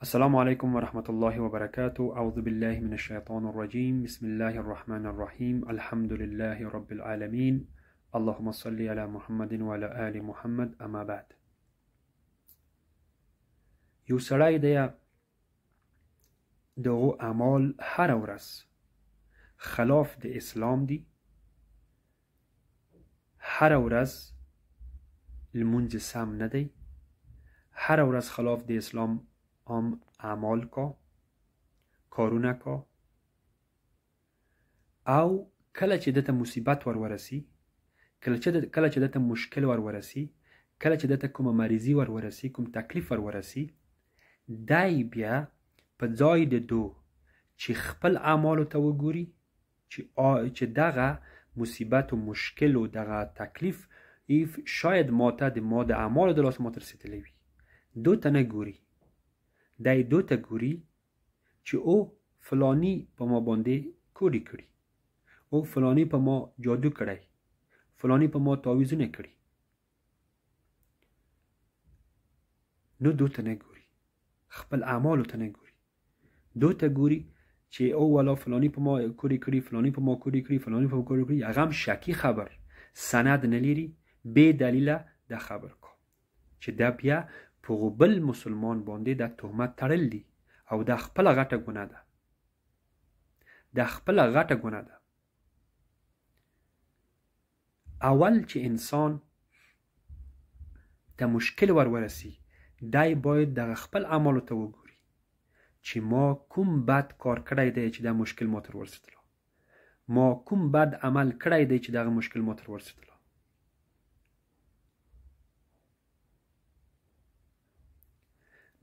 السلام عليكم ورحمة الله وبركاته. أعوذ بالله من الشيطان الرجيم. بسم الله الرحمن الرحيم. الحمد لله رب العالمين. اللهم صل على محمد وعلى آل محمد. اما بعد. یو سړی دی دغه اعمال هر ورځ خلاف د اسلام دي. هر ورځ لمونځ سم نه دی. هر ورځ خلاف د اسلام هم اعمال کا کارونه کا او کله چې دته مصیبت ورورسی، کله چې دته مشکل ورورسی، کله چې دته کوم مریضی ورورسی، کوم تکلیف ورورسی، دای بیا په ځای د دو چې خپل اعمالو ته وګوري چې دغه مصیبت و مشکل و دغه تکلیف شاید ماته د ما د اعمالو د لاس ماتر رسیدلی وي، دو ته نه ګوري. دای دو ته ګوري چې او فلانی په ما باندې کوډی کړي، او فلانی په ما جادو کړی، فلانی په ما تعویذونه کړي. نو دو ته نه ګوري، خپل اعمالو ته نه ګوري. دو ته ګوري چې او والا فلانی په ما کوډی کړي، فلانی په ما کوډی کړي، فلانی په ما کوډی کړي. هغه هم شکی خبر، سند نه لري، بې دلیله د خبر کو چې دا بیا په بل مسلمان باندې د تهمت تړل دي، او دا خپل غټه ګناه ده. دا خپل غټه ګناه ده. اول چې انسان ته مشکل ورورسی، دای باید د خپل اعمالو ته وګوري چې ما کوم بد کار کړی دی چې دا مشکل ما تر ورسېدلو، ما کوم بد عمل کړی دی چې دغه مشکل ما تر ورسېدلو.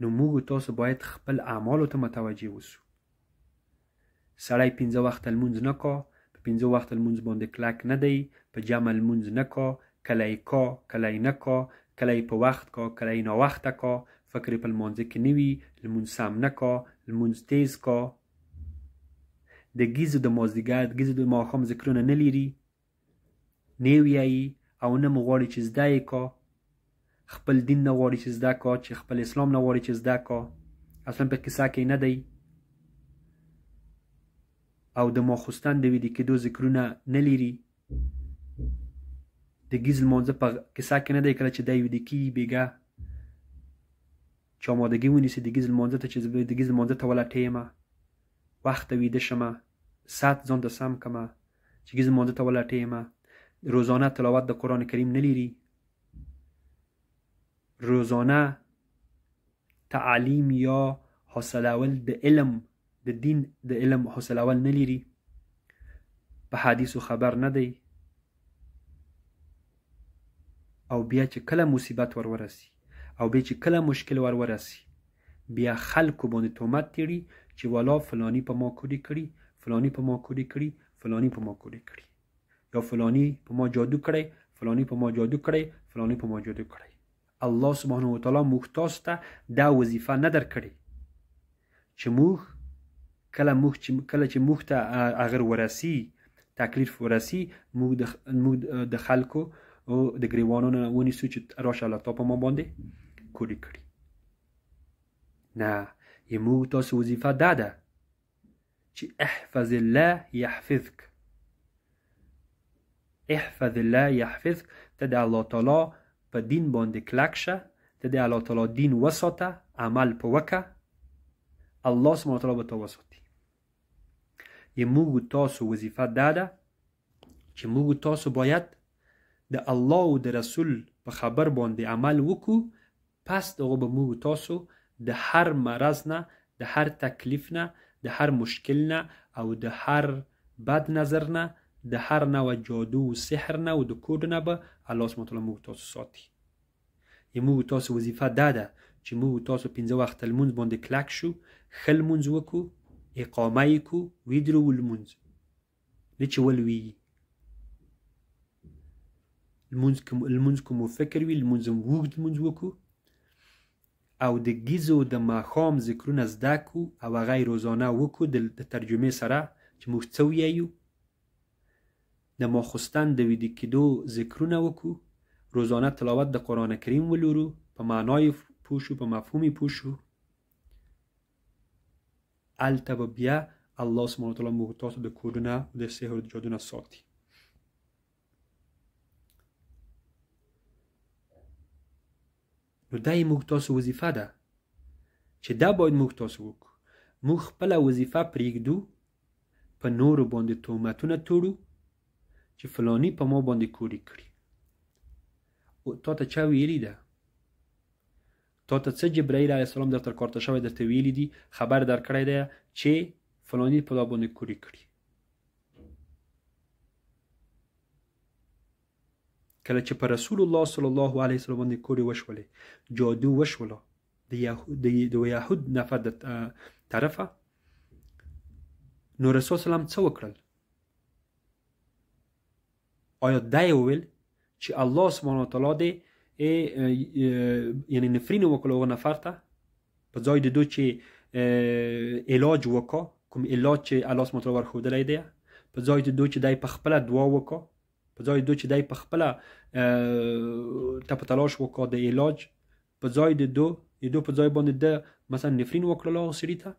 نو موږ تاسو باید خپل اعمالو ته متوجه اوسو. سړی 15 وخت لمونځ نه کا، په 15 وخت لمونځ باندې کلک نه دی، په جمع لمونځ نه کا، کله یې کا کله یې نه کا، کله یې په وخت کا کله یې ناوخته کا، فکر په لمانځه کې نه وي، لمونځ سم نه کا، لمونځ تیز کا، د ګیزو د مازدیګر ګیزو د ماښام ذکرونه نه لري، نه ویایي او نه مو غواړي چې زده یې کا، خپل دین نه غواړي چې زده کا، چې خپل اسلام نه غواړي چې زده کا، اصلا په کیسه کې نه دی، او د ماخوستن د ویده کېدو ذکرونه نه لري، د ګیز لمانځه په کیسه کې نه دی. کله چې دی ویده کېږي بېګه چې آمادګي ونیسي د ګیز لمانځه ته، چې زه د ګیز لمانځه ته ولټېږمه، وخت ته ویده شمه، ساعت ځان ته سم کړمه چې ګیز لمانځه ته ولټېږمه. روزانه تلاوت د قرآن کریم نه لري، روزانه تعلیم یا حاصلول د علم د دین د علم حاصلول نه لري، په حدیثو خبر نه دی، او بیا چې کله مصیبت ورورسی، او بیا چې کله مشکل ورورسی، بیا خلکو باندې تهمت تیړي چې والا فلانی په ما کوډی کړي، فلانی په ما کوډی کړي، فلانی په ما کوډی کړي، یا فلانی په ما جادو کړی، فلانی په ما جادو کړی، فلانی په ما جادو کړی. الله سبحانه و تعالی موږ تاسو ته دا وظیفه نه درکړې چې موږ کله چې موږ ته هغه ورسی، تکلیف ورسی، موږ د خلکو او د ګریوانو نه ونیسو چې راشه الله تا په ما باندې کوډی کړي. نه، موږ تاسو وظیفه دا ده چې احفظ الله یحفظک. احفظ الله یحفظک. ته د الله تعالی په دین باندې کلک شه، ته د الله تعالی دین وساته، عمل په وکه، الله سبحانه وتعالی به ته وساتي. موږ تاسو وظیفه دا ده چې موږ تاسو باید د الله او د رسول په خبر باندې عمل وکړو. پس دغه به موږ تاسو د هر مرض نه، د هر تکلیف نه، د هر مشکل نه، او د هر بد نظر نه، د هر نوع جادو و سحر نه او د کوډ نه به الله سبحانه وتعالی موږ تاسو ساتي. موږ تاسو وظیفه دا ده چې موږ تاسو 15 وخت لمونځ باندې کلک شو، ښه لمونځ وکړو، اقامه یې کړو، ویدرو لمونځ نه چې ولویږي. لمونځ که مو فکر وي، لمونځ هم اوږد لمونځ وکړو، او د ګیزو د ماښام ذکرونه زده کړو، او هغه یې روزانه وکړو د ترجمې سره چې موږ څه ویایو. د ماخوستن د ویده کېدو ذکرونه وکړو، روزانه تلاوت د قرآن کریم ولورو، په معنای پوه شو، په مفهوم پوه شو. هلته به بیا الله سبحانه وتعالی موږ تاسو د کودونه د سحر او د جادو نه ساتي. نو دا یې موږ تاسو وظیفه ده چې دا باید موږ تاسو وکړو. موږ خپله وظیفه پرېږدو، په نورو باندې تهمتونه تړو چې فلانی په ما باندې کوډې کړي. تا ته چا ویلي ده؟ تا ته څه جبرائیل علیه السلام درته کارته شوی درته ویلي دي، خبر درکړی دی چې فلانی په تا باندې کوډې کړي؟ کله چې په رسول الله صلی الله علیه وسلم باندې کوډې وشولې، جادو وشوله د یهود نفر د طرفه، نو رسول سلام څه وکړل؟ آیا دا یې وویل چې الله سبحانه وتعالی دې یعنی نفرین وکړل هغه نفر ته، په ځای د دو چې علاج وکړه، کوم علاج چې الله سبحانه وتعالی ورښودلی دی، په ځای د دو چې دی په خپله دعا وکړه، په ځای د دو چې دی په خپله ته په تلاش وکړه د علاج، په ځای د دو په ځای باندې د مثلا نفرین وکړل هغه سړي ته؟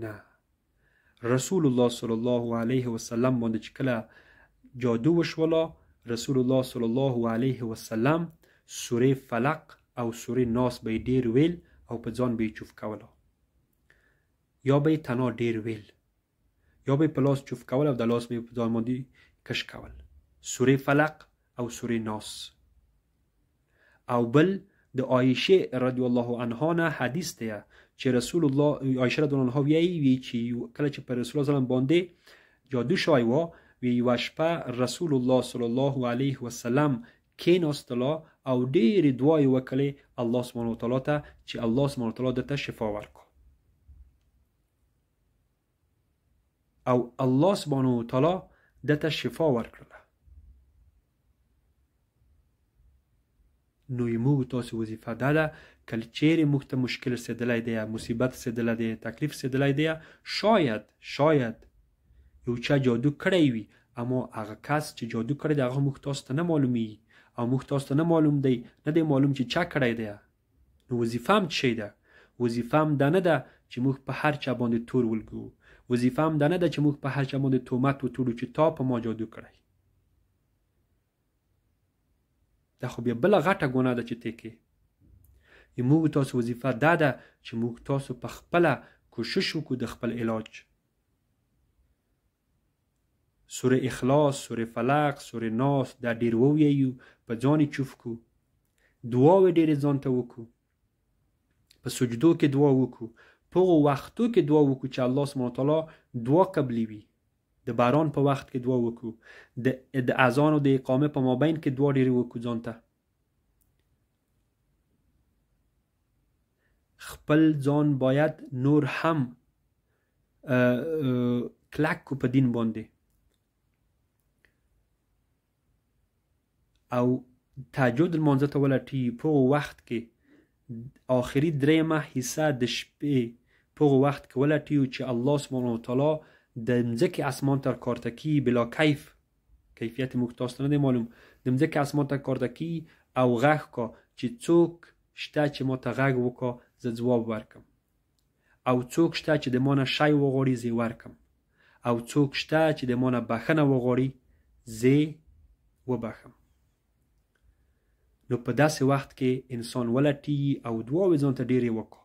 نه. رسول الله صلی الله علیه وسلم باندې چې کله جادو وشوله، رسول الله صلی الله علیه وسلم سوره فلق او سوره ناس به یې ډېر ویل او په ځان به یې چوف کوله، یا به یې تنها ډېر ویل، یا به یې په لاس چوف کول او د لاس به یې په ځان باندې کش کول. سوره فلق او سوره ناس. او بل د عایشه رضی الله عنها نه حدیث دی چې رسول الله عایشه رضی الله عنها وی چې کله چې پر رسول الله صلی الله علیه وسلم باندې جادو شوی و، یوه شپه رسول الله صلی الله علیه وسلم کېناستله او ډېرې دعاې وکړې الله سبحانه وتعالی ته چې الله سبحانه وتعالی دته شفا ورکړو، او الله سبحانه وتعالی دته شفا ورکړله. نو موږ تاسو وظیفه دا ده کله چیرې موږ ته مشکل رسېدلی دی، مصیبت رسېدلی دی، تکلیف رسېدلی دی، شاید یو چا جادو کړی وي، اما هغه کس چې جادو کړی دی هغه موږ تاسو ته نه معلومیږي، او موږ تاسو ته نه معلوم دی، نه دی معلوم چې چا کړی دی. نو وظیفه هم څه شی ده؟ وظیفه هم دا نه ده چې موږ په هر چا باندې تور ولګو، وظیفه هم دا نه ده چې موږ په هر چا باندې تهمت وتړو چې تا په ما جادو کړی. دا خو بیا بله غټه ګناه ده چې تی کې. موږ تاسو وظیفه دا ده چې موږ تاسو په خپله کوشش وکړو د خپل علاج. سوره اخلاص، سوره فلق، سوره ناس دا ډېر وویو، په ځان یې چوف کړو، دعاوې ډېرې ځان ته وکړو، په سجدو کې دعا وکړو، په هغو وختو کې دعا وکړو چې الله سبحانه وتعالی دعا قبلوي. د باران په وخت کې دعا وکړو، د اذان او د اقامه په مابین کې دعا ډېرې وکړو ځان ته. خپل ځان باید نور هم کلک کو په دین باندې، او تهجد لمانځه ته ولټي په هغو وخت کې، آخري درېیمه حصه د شپې په هغو وخت کې ولټي چې الله سبحانه وتعالی د مځکې اسمان تر کارته کی بلا کیفیت موږ تاسو ته نه دی معلوم، د مځکې اسمان تر کارته کی او غږ کا چې څوک شته چې ما ته غږ وکړه زه ځواب ورکم، او څوک شته چې د ما نه شی وغواړي زه ورکم، او څوک شته چې د ما نه بښنه وغواړي زه وبښم. نو په داسې وخت کې انسان ولټي او دعاوې ځان ته ډېرې وکړه.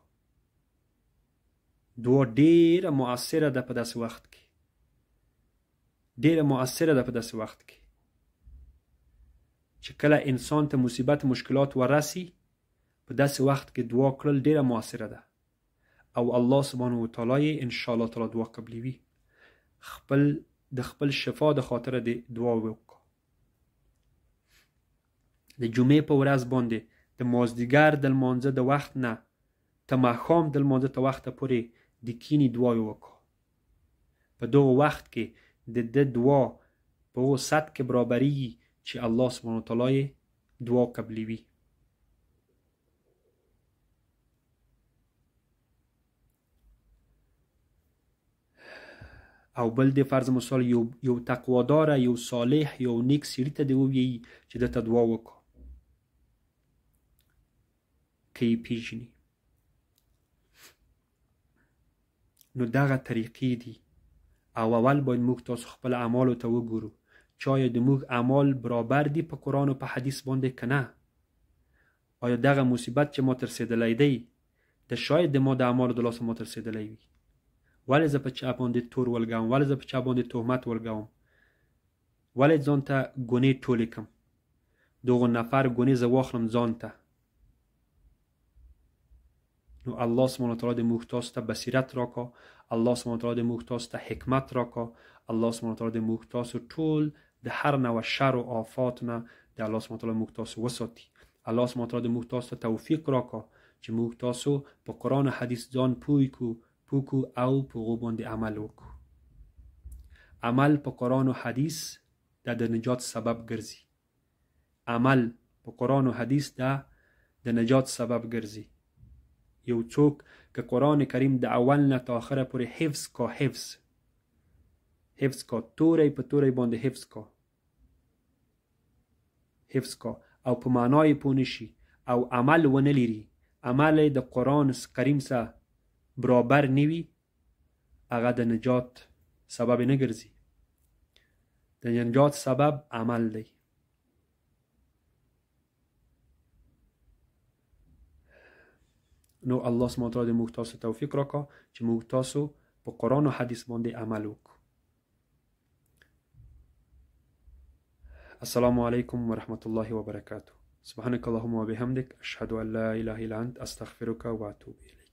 دعا ډېره مؤثره ده په داسې وخت کې، ډېره مؤثره ده په داسې وخت کې چې کله انسان ته مصیبت مشکلات ورسي، په داسې وخت کې دعا کړل ډېره مؤثره ده، او الله سبحانه وتعالی یې انشاءالله تعالی دعا قبلوي. د خپل شفا د خاطره د دعا وکړه. د جمعې په ورځ باندې د مازدیګر د لمانځه د وخت نه ته ماښام د لمانځه ته وخته پورې د کینې دعا وکړه. په دغه وخت کې د دعا په هغو سطح کې برابرېږي چې الله سبحانه وتعالی یې دعا قبلوي. او بل د فرض مثال یو تقواداره، یو صالح، یو نیک سړي ته دې ووایي چې دته دعا وکړه که یې پیژني. نو دغه طریقې دي. او اول باید موږ تاسو خپل اعمالو ته وګورو چې آیا د موږ اعمال برابر دي په قرآن او په حدیث باندې که نه. آیا دغه مصیبت چې ما ترسېدلی دی د شاید د ما د اعمالو د لاسه ما ترسېدلی وي. ولې زه په چا باندې تور ولګوم؟ ولې زه په چا باندې تهمت ولګوم؟ ولې ځان ته ګنې ټولې کړم؟ دغو نفر ګنې زه واخلم ځان ته. نو الله سبحانه وتعالی د موږ تاسو ته بصیرت راکا. الله سبحانه وتعالی د موږ تاسو ته حکمت راکا. الله سبحانه وتعالی د موږ تاسو ټول د هر نوع شر او آفات نه د الله سبحانه وتعالی موږ تاسو وساتي. الله سبحانه وتعالی د موږ تاسو ته توفیق راکا چې موږ تاسو په قرآن او حدیث ځان پوه کو او په هغو باندې عمل وکړو. عمل په قرآن او حدیث د نجات سبب ګرځي. عمل په قرآن او حدیث د نجات سبب ګرځي. یو څوک که قرآن کریم د اول نه تا آخره پورې حفظ کا توری په توری باندې حفظ کا او په معنای پوه نشي او عمل ونه لري، عمل د قرآن کریم سره برابر نوي، هغه د نجات سبب نه ګرځي. د نجات سبب عمل دی. نو الله سبحانه وتعالی د موږ تاسو توفیق راکا چې موږ تاسو په قرآن او حدیث باندې عمل وکړو. السلام علیکم ورحمة الله وبرکاته. سبحانك اللهم وبحمدك أشهد أن لا إله إلا أنت أستغفرك وأتوب إليك.